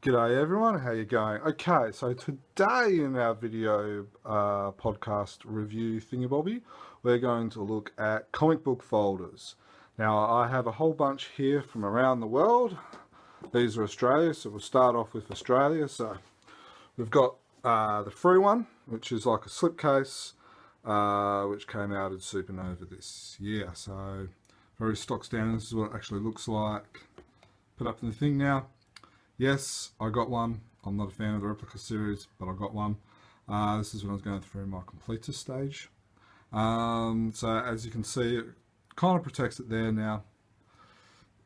G'day everyone, how you going? Okay, so today in our video podcast review thingamabobby, we're going to look at comic book folders. Now I have a whole bunch here from around the world. These are Australia, so we'll start off with Australia. So we've got the free one, which is like a slipcase, which came out in Supernova this year. So very stock standard. This is what it actually looks like. Put up in the thing now. Yes, I got one. I'm not a fan of the replica series, but I got one. This is when I was going through my completer stage. So as you can see, it kind of protects it there now.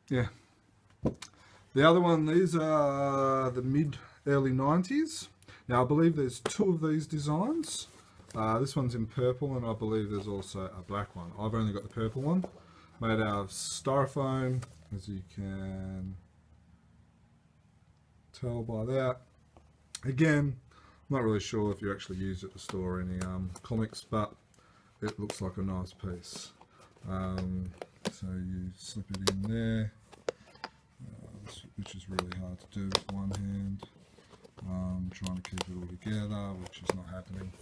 Yeah. The other one, these are the mid-early 90s. Now I believe there's two of these designs. This one's in purple, and I believe there's also a black one. I've only got the purple one, made out of styrofoam, as you can tell by that. Again, I'm not really sure if you actually use it to store any comics, but it looks like a nice piece. So you slip it in there, which is really hard to do with one hand. Trying to keep it all together, which is not happening.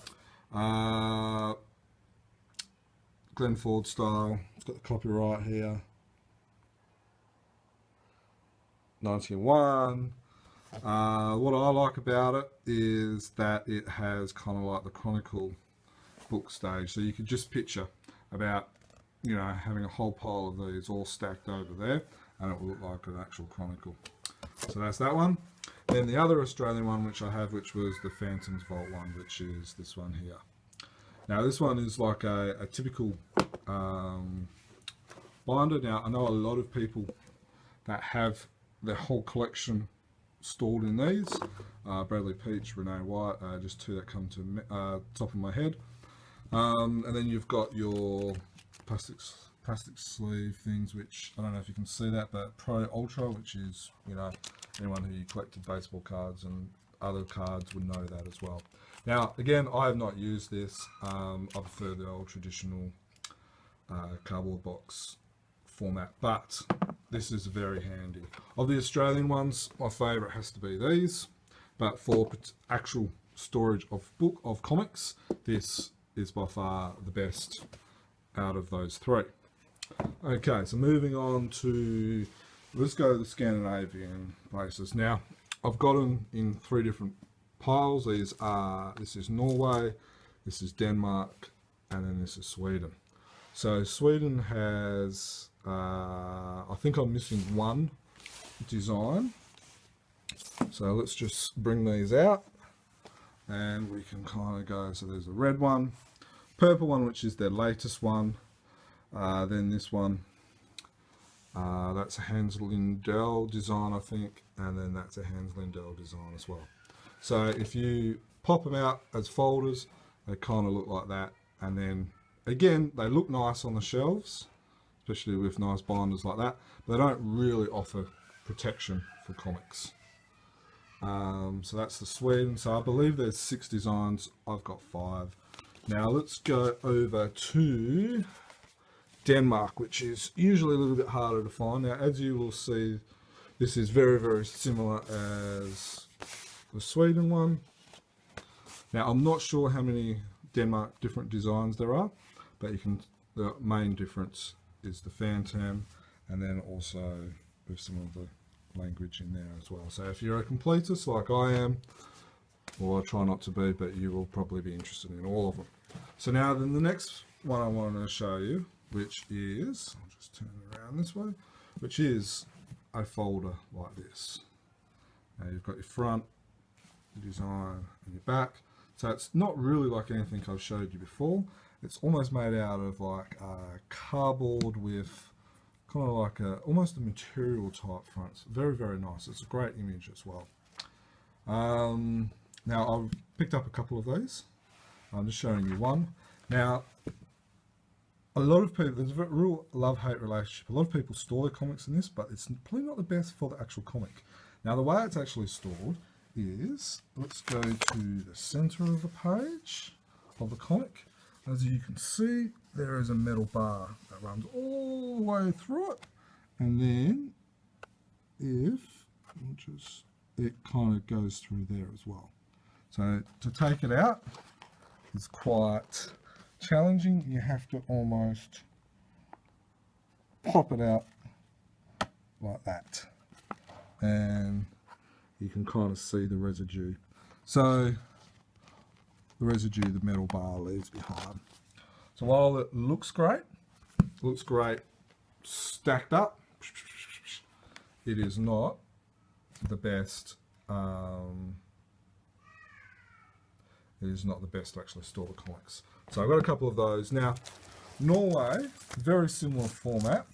Glenn Ford style. It's got the copyright here. 1901. What I like about it is that it has kind of like the Chronicle book stage, so you could just picture about, you know, having a whole pile of these all stacked over there, and it will look like an actual Chronicle. So that's that one. Then the other Australian one which I have, which was the Phantom's Vault one, which is this one here. Now this one is like a typical binder. Now I know a lot of people that have their whole collection stored in these. Bradley Peach, Renee White, just two that come to top of my head. And then you've got your plastic sleeve things, which I don't know if you can see that, but Pro Ultra, which is, you know, anyone who collected baseball cards and other cards would know that as well. Now again, I have not used this. I prefer the old traditional cardboard box format, but this is very handy. Of the Australian ones, my favourite has to be these, but for actual storage of comics, this is by far the best out of those three. Okay, so moving on to, let's go to the Scandinavian places. Now I've got them in three different piles. These are, this is Norway, this is Denmark, and then this is Sweden. So Sweden has, I think I'm missing one design. So let's just bring these out and we can kind of go. So there's the red one, purple one, which is their latest one. Then this one, that's a Hans Lindell design, I think. And then that's a Hans Lindell design as well. So if you pop them out as folders, they kind of look like that. And then again, they look nice on the shelves, especially with nice binders like that, but they don't really offer protection for comics. So that's the Sweden. So I believe there's 6 designs. I've got 5. Now let's go over to Denmark, which is usually a little bit harder to find. Now, as you will see, this is very, very similar as the Sweden one. Now, I'm not sure how many Denmark different designs there are, but you can, the main difference is the Phantom, and then also with some of the language in there as well. So if you're a completist like I am, or I try not to be, but you will probably be interested in all of them. So now then the next one I wanted to show you, which is, I'll just turn it around this way, which is a folder like this. Now you've got your front, your design, and your back. So it's not really like anything I've showed you before. It's almost made out of like cardboard with kind of like almost a material type front. It's very, very nice. It's a great image as well. Now I've picked up a couple of these. I'm just showing you one. Now, a lot of people, there's a real love-hate relationship. A lot of people store their comics in this, but it's probably not the best for the actual comic. Now the way it's actually stored is, let's go to the center of the page of the comic. As you can see, there is a metal bar that runs all the way through it. And then if, I'll just it kind of goes through there as well. So to take it out is quite challenging. You have to almost pop it out like that, and you can kind of see the residue. So the residue the metal bar leaves behind. So while it looks great stacked up, it is not the best. It is not the best to actually store the comics. So I've got a couple of those. Now, Norway, very similar format,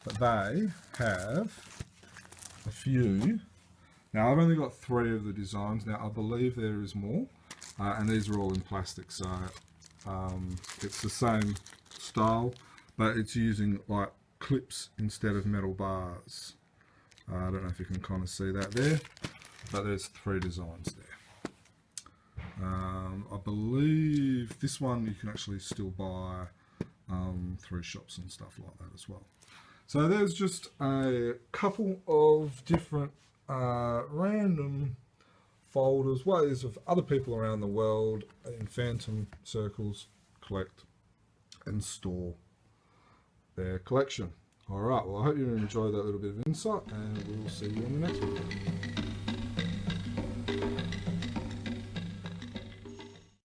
but they have a few. Now, I've only got 3 of the designs. Now, I believe there is more, and these are all in plastic, so it's the same style, but it's using like clips instead of metal bars. I don't know if you can kind of see that there, but there's 3 designs there. I believe this one you can actually still buy through shops and stuff like that as well. So there's just a couple of different random folders, ways of other people around the world in phantom circles collect and store their collection. Alright, well I hope you enjoyed that little bit of insight, and we'll see you in the next one.